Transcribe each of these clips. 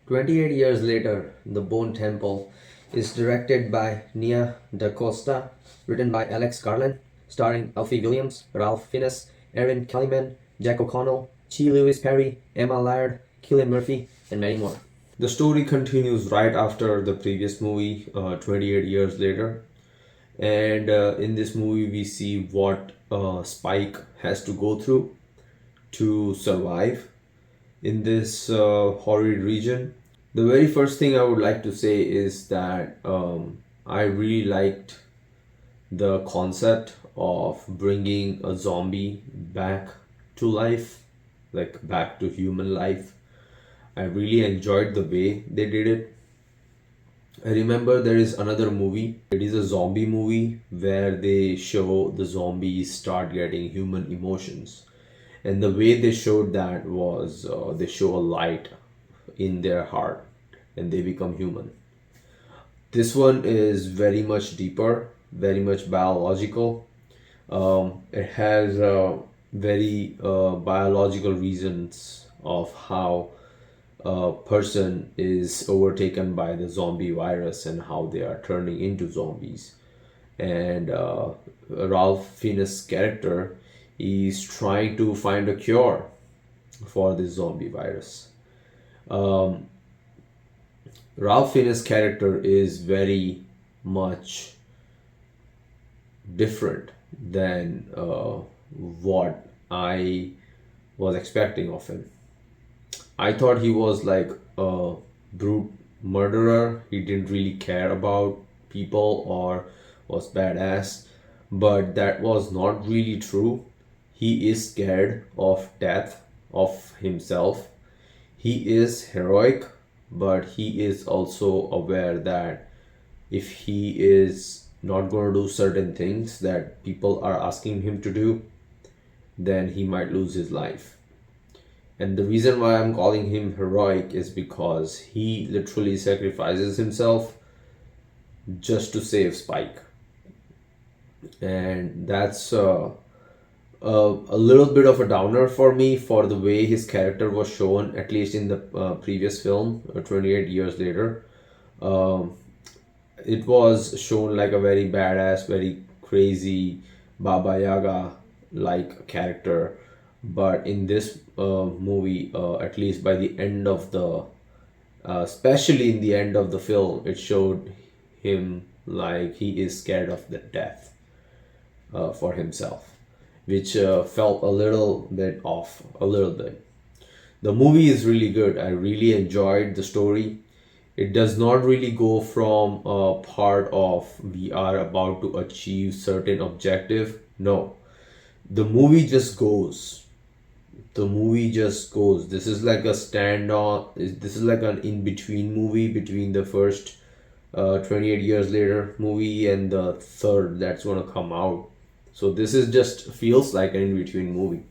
28 years later, The Bone Temple is directed by Nia Da Costa, written by Alex Garland, starring Alfie Williams, Ralph Fiennes, Erin Kellyman, Jack O'Connell, Chi Lewis Perry, Emma Laird, Cillian Murphy, and many more. The story continues right after the previous movie, 28 years later. And in this movie, we see what Spike has to go through to survive in this horrid region. The very first thing I would like to say is that I really liked the concept of bringing a zombie back to life, like back to human life. I really enjoyed the way they did it. I remember there is another movie. It is a zombie movie where they show the zombies start getting human emotions. And the way they showed that was they show a light in their heart and they become human. This one is very much deeper, very much biological. It has very biological reasons of how a person is overtaken by the zombie virus and how they are turning into zombies. And Ralph Fiennes' character is trying to find a cure for this zombie virus. Ralph Fiennes' character is very much different than what I was expecting of him. I thought he was like a brute murderer. He didn't really care about people or was badass, but that was not really true. He is scared of death, of himself. He is heroic, but he is also aware that if he is not going to do certain things that people are asking him to do, then he might lose his life. And the reason why I'm calling him heroic is because he literally sacrifices himself just to save Spike. And that's a little bit of a downer for me for the way his character was shown, at least in the previous film, 28 years later. It was shown like a very badass, very crazy Baba Yaga like character. But in this movie, at least by the end of the, especially in the end of the film, it showed him like he is scared of the death for himself, which felt a little bit off, a little bit. The movie is really good. I really enjoyed the story. It does not really go from a part of we are about to achieve certain objective. No, the movie just goes. The movie just goes. This is like a stand on. This is like an in between movie between the first 28 years later movie and the third that's gonna come out. So this is just feels like an in between movie.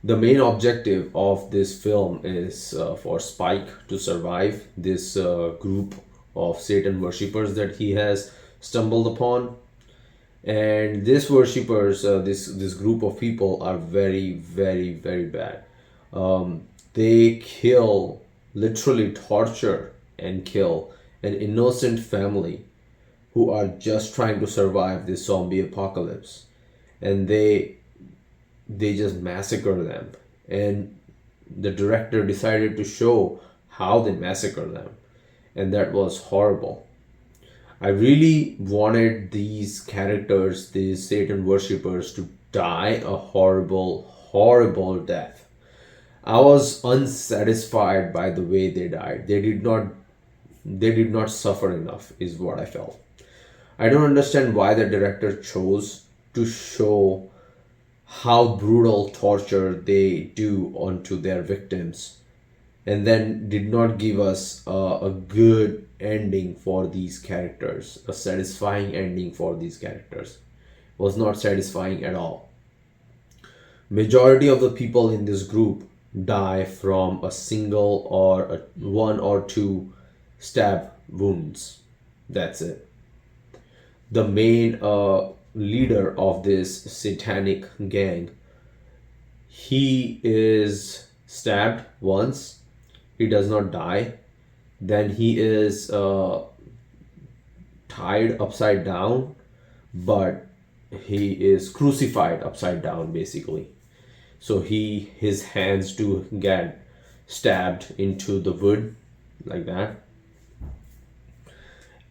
The main objective of this film is for Spike to survive this group of Satan worshippers that he has stumbled upon. And these worshippers, this group of people are very, very, very bad. They kill, literally torture and kill an innocent family who are just trying to survive this zombie apocalypse. And they just massacre them, and the director decided to show how they massacre them, and that was horrible. I really wanted these characters, these Satan worshippers, to die a horrible, horrible death. I was unsatisfied by the way they died. They did not suffer enough, is what I felt. I don't understand why the director chose to show how brutal torture they do onto their victims, and then did not give us a good ending for these characters, a satisfying ending for these characters. Was not satisfying at all. Majority of the people in this group die from a single or one or two stab wounds. That's it. The main leader of this satanic gang, he is stabbed once he does not die, then he is tied upside down, but he is crucified upside down basically. So his hands do get stabbed into the wood like that,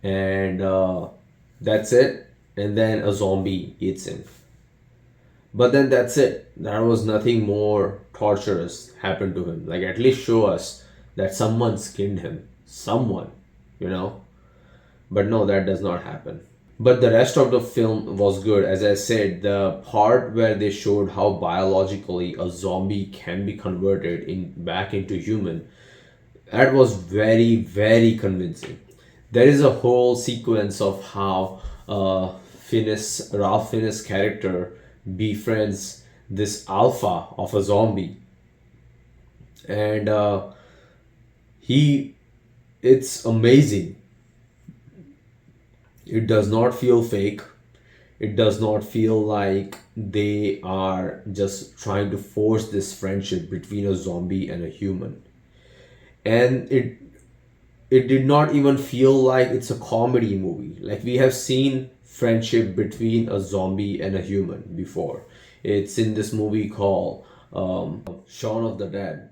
and that's it. And then a zombie eats him. But then that's it. There was nothing more torturous happened to him. Like, at least show us that someone skinned him. Someone, you know? But no, that does not happen. But the rest of the film was good. As I said, the part where they showed how biologically a zombie can be converted in back into human, that was very, very convincing. There is a whole sequence of how Ralph Fiennes' character befriends this alpha of a zombie, and he, it's amazing. It does not feel fake. It does not feel like they are just trying to force this friendship between a zombie and a human. And it did not even feel like it's a comedy movie. Like, we have seen friendship between a zombie and a human before. It's in this movie called Shaun of the Dead.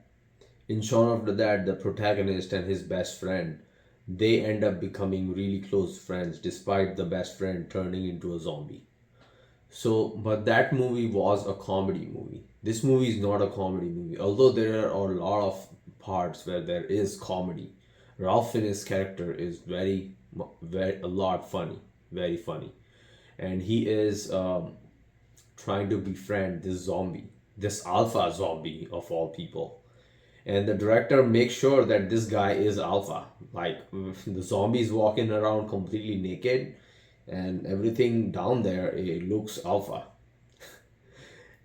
In Shaun of the Dead, the protagonist and his best friend, they end up becoming really close friends despite the best friend turning into a zombie. So, but that movie was a comedy movie. This movie is not a comedy movie, although there are a lot of parts where there is comedy. Ralph Fiennes' character is very a lot funny, very funny, and he is trying to befriend this zombie, this alpha zombie of all people. And the director makes sure that this guy is alpha. Like, the zombies walking around completely naked, and everything down there, it looks alpha.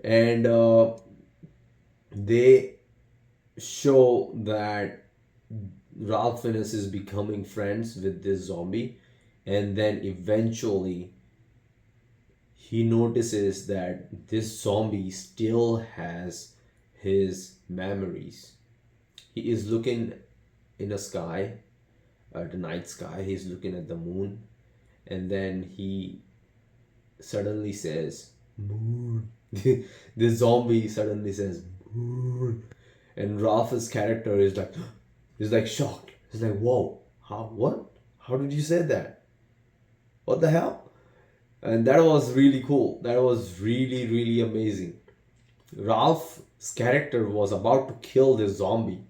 And they show that Ralph Fiennes is becoming friends with this zombie, and then eventually he notices that this zombie still has his memories. He is looking in the sky, the night sky. He's looking at the moon, and then he suddenly says, "Moon." The zombie suddenly says, "Moon," and Ralph's character is like, he's like shocked. He's like, "Whoa, how? What? How did you say that? What the hell?" And that was really cool. That was really, really amazing. Ralph's character was about to kill this zombie.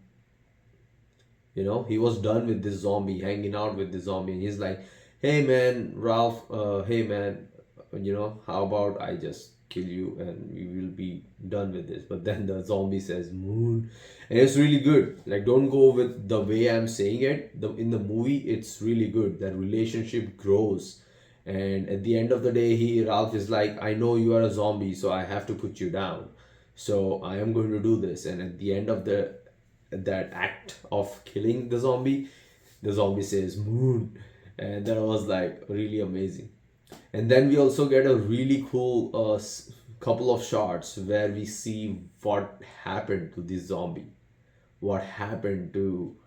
He was done with this zombie, hanging out with the zombie, and he's like, "Hey man, Ralph, hey man, how about I just kill you and we will be done with this?" But then the zombie says, "Moon," and it's really good. Like, don't go with the way I'm saying it. In the movie, it's really good. That relationship grows, and at the end of the day, Ralph is like, "I know you are a zombie, so I have to put you down. So I am going to do this." And at the end of that act of killing the zombie says, "Moon," and that was like really amazing. And then we also get a really cool couple of shots where we see what happened to this zombie, what happened to,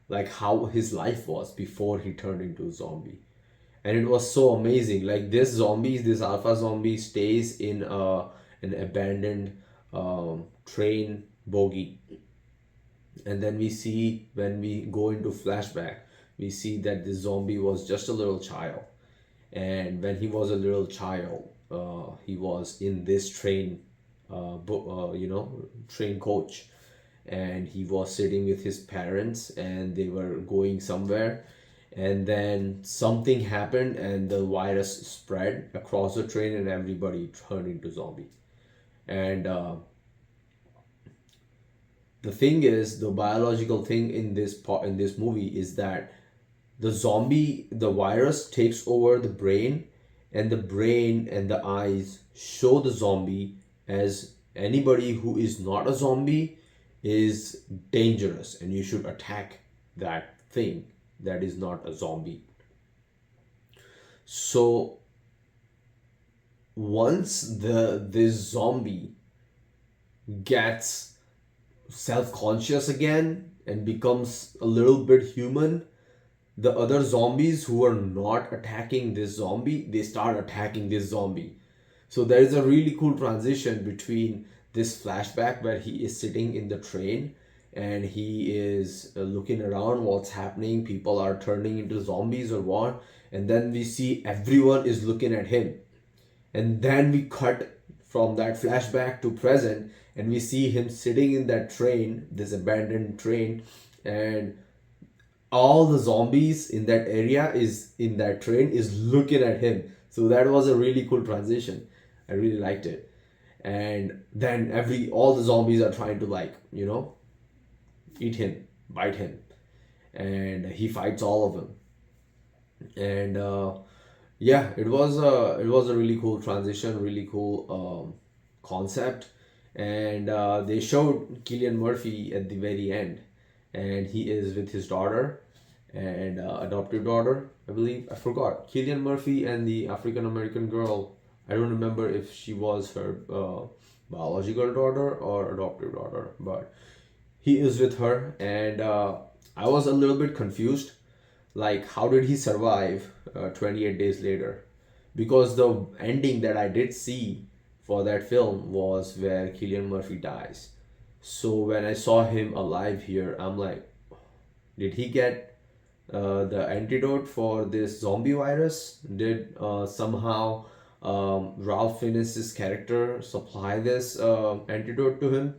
like, how his life was before he turned into a zombie. And it was so amazing. Like, this alpha zombie stays in an abandoned train bogie, and then we see, when we go into flashback, we see that this zombie was just a little child. And when he was a little child, he was in this train coach, and he was sitting with his parents, and they were going somewhere, and then something happened, and the virus spread across the train, and everybody turned into zombie. And the thing is, the biological thing in this movie is that the virus takes over the brain, and the brain and the eyes show the zombie as anybody who is not a zombie is dangerous, and you should attack that thing that is not a zombie. So once this zombie gets self-conscious again and becomes a little bit human, the other zombies who are not attacking this zombie, they start attacking this zombie. So there is a really cool transition between this flashback where he is sitting in the train and he is looking around what's happening, people are turning into zombies or what, and then we see everyone is looking at him. And then we cut from that flashback to present and we see him sitting in that train, this abandoned train, and all the zombies in that area is in that train is looking at him. So that was a really cool transition. I really liked it. And then all the zombies are trying to, like, eat him, bite him, and he fights all of them. And yeah, it was a really cool transition, really cool concept. And they showed Cillian Murphy at the very end, and he is with his daughter and adopted daughter, I believe. I forgot Cillian Murphy and the African American girl. I don't remember if she was her biological daughter or adopted daughter, but he is with her. And I was a little bit confused, like how did he survive 28 days later, because the ending that I did see for that film was where Cillian Murphy dies. So when I saw him alive here, I'm like, did he get the antidote for this zombie virus? Did somehow Ralph Fiennes' character supply this antidote to him?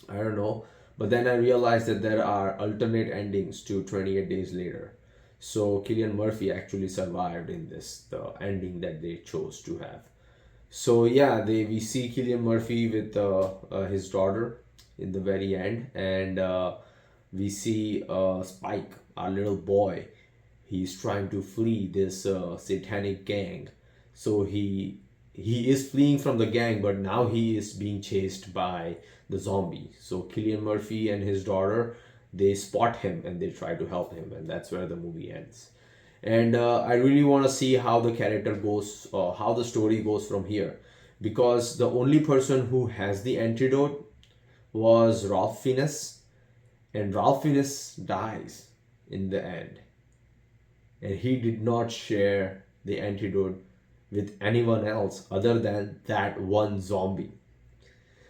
I don't know. But then I realized that there are alternate endings to 28 days later. So Cillian Murphy actually survived in this, the ending that they chose to have. So yeah, we see Cillian Murphy with his daughter in the very end, and we see Spike, our little boy. He's trying to flee this satanic gang. So he is fleeing from the gang, but now he is being chased by the zombie. So Cillian Murphy and his daughter, they spot him and they try to help him, and that's where the movie ends. And I really want to see how the character goes, how the story goes from here, because the only person who has the antidote was Ralph Fiennes, and Ralph Fiennes dies in the end, and he did not share the antidote with anyone else other than that one zombie.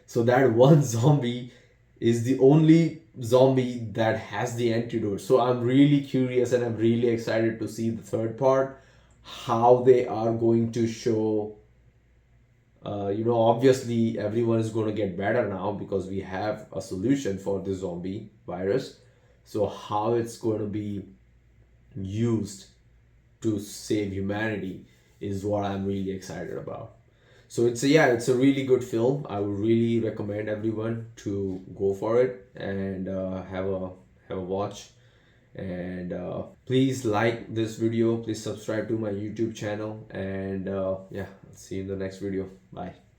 So that one zombie is the only zombie that has the antidote. So I'm really curious and I'm really excited to see the third part, how they are going to show. Obviously everyone is going to get better now because we have a solution for the zombie virus. So how it's going to be used to save humanity is what I'm really excited about. So it's a really good film. I would really recommend everyone to go for it and have a watch. And please like this video. Please subscribe to my YouTube channel. And yeah, I'll see you in the next video. Bye.